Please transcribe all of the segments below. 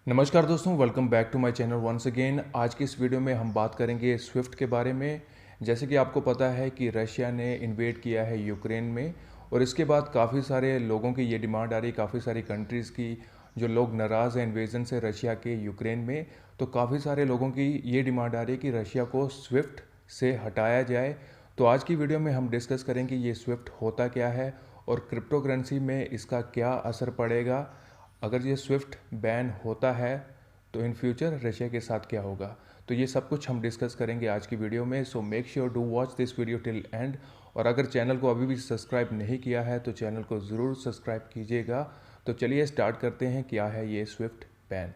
नमस्कार दोस्तों, welcome back to my channel once again. आज की इस वीडियो में हम बात करेंगे स्विफ्ट के बारे में। जैसे कि आपको पता है कि रशिया ने इन्वेड किया है यूक्रेन में, और इसके बाद काफ़ी सारे लोगों की ये डिमांड आ रही है, काफ़ी सारी कंट्रीज़ की, जो लोग नाराज़ हैं इन्वेजन से रशिया के यूक्रेन में। तो काफ़ी सारे लोगों की ये डिमांड आ रही है कि रशिया को स्विफ्ट से हटाया जाए। तो आज की वीडियो में हम डिस्कस करेंगे ये स्विफ्ट होता क्या है और क्रिप्टो करेंसी में इसका क्या असर पड़ेगा। अगर ये स्विफ्ट बैन होता है तो इन फ्यूचर रशिया के साथ क्या होगा। तो ये सब कुछ हम डिस्कस करेंगे आज की वीडियो में। So make sure do watch this video till and. और अगर चैनल को अभी भी सब्सक्राइब नहीं किया है तो चैनल को ज़रूर सब्सक्राइब कीजिएगा। तो चलिए स्टार्ट करते हैं, क्या है ये स्विफ्ट बैन।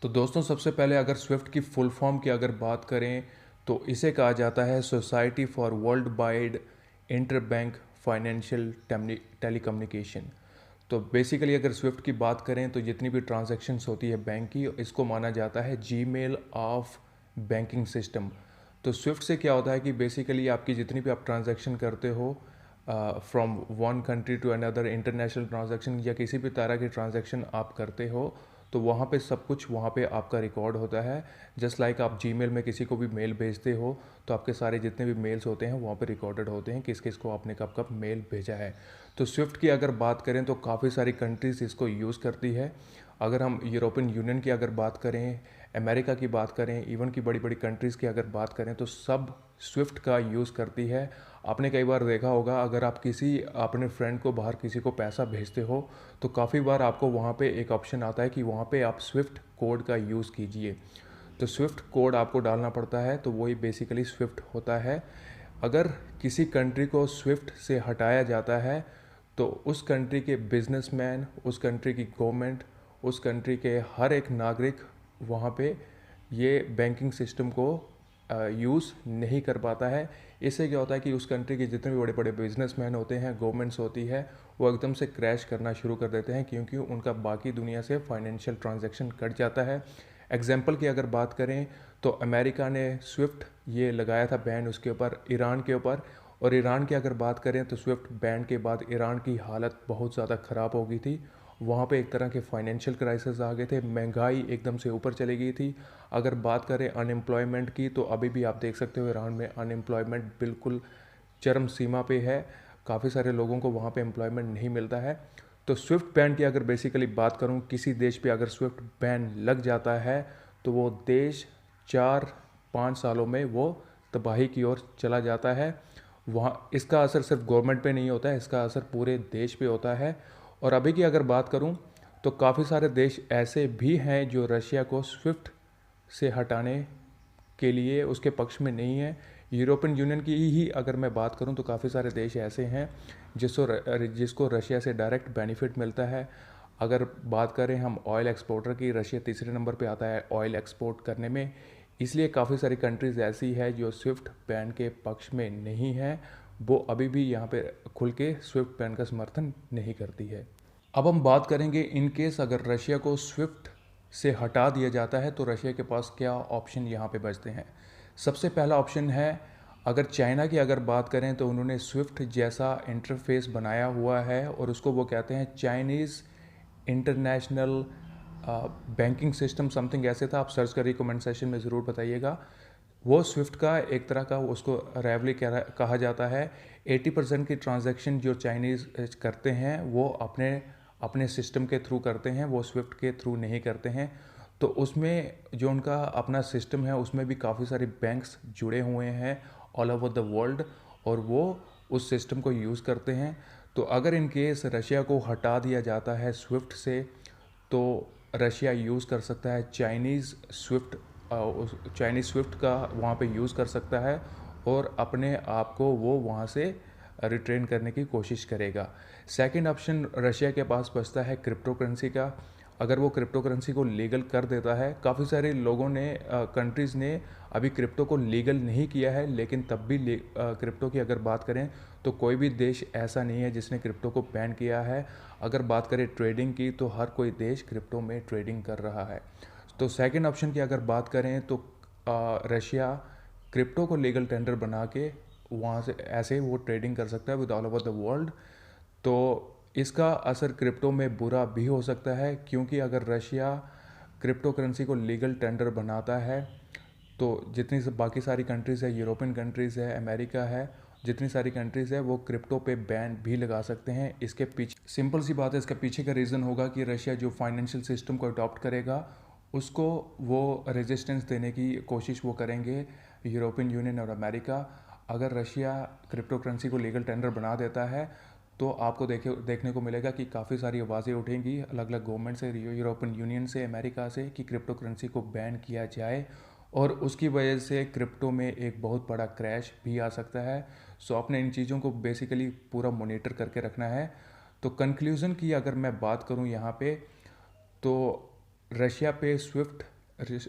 तो दोस्तों, सबसे पहले अगर स्विफ्ट की फुल फॉर्म की अगर बात करें तो इसे कहा जाता है society for world wide inter bank financial telecommunication. तो बेसिकली अगर स्विफ्ट की बात करें तो जितनी भी ट्रांजैक्शंस होती है बैंक की, इसको माना जाता है जीमेल ऑफ बैंकिंग सिस्टम। तो स्विफ्ट से क्या होता है कि बेसिकली आपकी जितनी भी आप ट्रांजैक्शन करते हो from one country to another, international transaction या किसी भी तरह की ट्रांजैक्शन आप करते हो, तो वहाँ पे सब कुछ वहाँ पे आपका रिकॉर्ड होता है। जस्ट लाइक आप जीमेल में किसी को भी मेल भेजते हो तो आपके सारे जितने भी मेल्स होते हैं वहाँ पे रिकॉर्डेड होते हैं किस किस को आपने कब कब मेल भेजा है। तो स्विफ्ट की अगर बात करें तो काफ़ी सारी कंट्रीज़ इसको यूज़ करती है। अगर हम यूरोपियन यूनियन की अगर बात करें, अमेरिका की बात करें, इवन की बड़ी बड़ी कंट्रीज़ की अगर बात करें तो सब स्विफ्ट का यूज़ करती है। आपने कई बार देखा होगा, अगर आप किसी अपने फ्रेंड को बाहर किसी को पैसा भेजते हो तो काफ़ी बार आपको वहाँ पे एक ऑप्शन आता है कि वहाँ पे आप स्विफ्ट कोड का यूज़ कीजिए। तो स्विफ्ट कोड आपको डालना पड़ता है, तो वही बेसिकली स्विफ्ट होता है। अगर किसी कंट्री को स्विफ्ट से हटाया जाता है तो उस कंट्री के बिजनेसमैन, उस कंट्री की गवर्नमेंट, उस कंट्री के हर एक नागरिक वहाँ पे ये बैंकिंग सिस्टम को यूज़ नहीं कर पाता है। इससे क्या होता है कि उस कंट्री के जितने भी बड़े बड़े बिजनेसमैन होते हैं, गवर्नमेंट्स होती है, वो एकदम से क्रैश करना शुरू कर देते हैं क्योंकि उनका बाकी दुनिया से फाइनेंशियल ट्रांजैक्शन कट जाता है। एग्जाम्पल की अगर बात करें तो अमेरिका ने स्विफ्ट ये लगाया था बैन उसके ऊपर, ईरान के ऊपर। और ईरान की अगर बात करें तो स्विफ्ट बैन के बाद ईरान की हालत बहुत ज़्यादा ख़राब हो गई थी। वहाँ पे एक तरह के फाइनेंशियल क्राइसिस आ गए थे, महंगाई एकदम से ऊपर चली गई थी। अगर बात करें अनएम्प्लॉयमेंट की तो अभी भी आप देख सकते हो ईरान में अनएम्प्लॉयमेंट बिल्कुल चरम सीमा पे है। काफ़ी सारे लोगों को वहाँ पे एम्प्लॉयमेंट नहीं मिलता है। तो स्विफ्ट बैन की अगर बेसिकली बात करूँ, किसी देश पे अगर स्विफ्ट बैन लग जाता है तो वो देश 4-5 सालों में वो तबाही की ओर चला जाता है। वहाँ इसका असर सिर्फ गवर्नमेंट पे नहीं होता है, इसका असर पूरे देश पे होता है। और अभी की अगर बात करूँ तो काफ़ी सारे देश ऐसे भी हैं जो रशिया को स्विफ्ट से हटाने के लिए उसके पक्ष में नहीं है। यूरोपियन यूनियन की ही अगर मैं बात करूं तो काफ़ी सारे देश ऐसे हैं जिसको रशिया से डायरेक्ट बेनिफिट मिलता है। अगर बात करें हम ऑयल एक्सपोर्टर की, रशिया तीसरे नंबर पे आता है ऑयल एक्सपोर्ट करने में। इसलिए काफ़ी सारी कंट्रीज़ ऐसी है जो स्विफ्ट बैन के पक्ष में नहीं है, वो अभी भी यहाँ पे खुल के स्विफ्ट बैन का समर्थन नहीं करती है। अब हम बात करेंगे इन केस अगर रशिया को स्विफ्ट से हटा दिया जाता है तो रशिया के पास क्या ऑप्शन यहाँ पे बचते हैं। सबसे पहला ऑप्शन है, अगर चाइना की अगर बात करें तो उन्होंने स्विफ्ट जैसा इंटरफेस बनाया हुआ है और उसको वो कहते हैं Chinese international banking system, something ऐसे था। आप सर्च करिए, कमेंट सेशन में ज़रूर बताइएगा। वो स्विफ्ट का एक तरह का उसको रेवली कहा जाता है। 80% की ट्रांजैक्शन जो चाइनीज़ करते हैं वो अपने अपने सिस्टम के थ्रू करते हैं, वो स्विफ्ट के थ्रू नहीं करते हैं। तो उसमें जो उनका अपना सिस्टम है उसमें भी काफ़ी सारे बैंक्स जुड़े हुए हैं ऑल ओवर द वर्ल्ड, और वो उस सिस्टम को यूज़ करते हैं। तो अगर इन केस रशिया को हटा दिया जाता है स्विफ्ट से तो रशिया यूज़ कर सकता है चाइनीज़ स्विफ्ट का वहाँ पे यूज़ कर सकता है और अपने आप को वो वहाँ से रिट्रेन करने की कोशिश करेगा। सेकंड ऑप्शन रशिया के पास बचता है क्रिप्टो करेंसी का। अगर वो क्रिप्टो करेंसी को लीगल कर देता है, काफ़ी सारे लोगों ने कंट्रीज़ ने अभी क्रिप्टो को लीगल नहीं किया है, लेकिन तब भी क्रिप्टो की अगर बात करें तो कोई भी देश ऐसा नहीं है जिसने क्रिप्टो को बैन किया है। अगर बात करें ट्रेडिंग की तो हर कोई देश क्रिप्टो में ट्रेडिंग कर रहा है। तो सेकंड ऑप्शन की अगर बात करें तो रशिया क्रिप्टो को लीगल टेंडर बना के वहाँ से ऐसे वो ट्रेडिंग कर सकता है with all over the world. तो इसका असर क्रिप्टो में बुरा भी हो सकता है, क्योंकि अगर रशिया क्रिप्टो करेंसी को लीगल टेंडर बनाता है तो जितनी बाकी सारी कंट्रीज़ है, यूरोपियन कंट्रीज़ है, अमेरिका है, जितनी सारी कंट्रीज़ है वो क्रिप्टो पे बैन भी लगा सकते हैं। इसके पीछे सिंपल सी बात है, इसके पीछे का रीज़न होगा कि रशिया जो फाइनेंशियल सिस्टम को अडॉप्ट करेगा उसको वो रेजिस्टेंस देने की कोशिश वो करेंगे यूरोपियन यूनियन और अमेरिका। अगर रशिया क्रिप्टो करेंसी को लीगल टेंडर बना देता है तो आपको देखने को मिलेगा कि काफ़ी सारी आवाज़ें उठेंगी अलग अलग गवर्नमेंट से, यूरोपियन यूनियन से, अमेरिका से, कि क्रिप्टो करेंसी को बैन किया जाए और उसकी वजह से क्रिप्टो में एक बहुत बड़ा क्रैश भी आ सकता है। सो आपने इन चीज़ों को बेसिकली पूरा मॉनिटर करके रखना है। तो कंक्लूज़न की अगर मैं बात करूं यहाँ पे, तो रशिया पे स्विफ्ट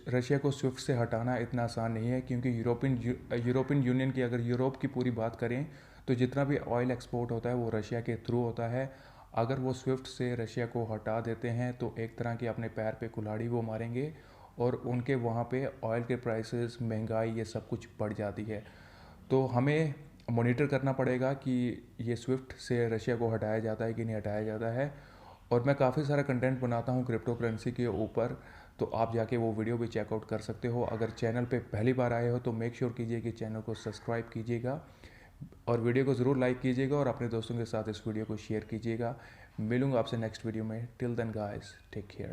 रशिया को स्विफ्ट से हटाना इतना आसान नहीं है, क्योंकि यूरोपियन यूनियन की, अगर यूरोप की पूरी बात करें तो जितना भी ऑयल एक्सपोर्ट होता है वो रशिया के थ्रू होता है। अगर वो स्विफ्ट से रशिया को हटा देते हैं तो एक तरह की अपने पैर पे कुल्हाड़ी वो मारेंगे और उनके वहाँ पे ऑयल के प्राइसेस, महंगाई, ये सब कुछ बढ़ जाती है। तो हमें मॉनिटर करना पड़ेगा कि ये स्विफ्ट से रशिया को हटाया जाता है कि नहीं हटाया जाता है। और मैं काफ़ी सारा कंटेंट बनाता हूँ क्रिप्टो करेंसी के ऊपर, तो आप जाके वो वीडियो भी चेकआउट कर सकते हो। अगर चैनल पे पहली बार आए हो तो मेक श्योर कीजिए कि चैनल को सब्सक्राइब कीजिएगा और वीडियो को ज़रूर लाइक कीजिएगा और अपने दोस्तों के साथ इस वीडियो को शेयर कीजिएगा। मिलूंगा आपसे नेक्स्ट वीडियो में। Till then guys, take care.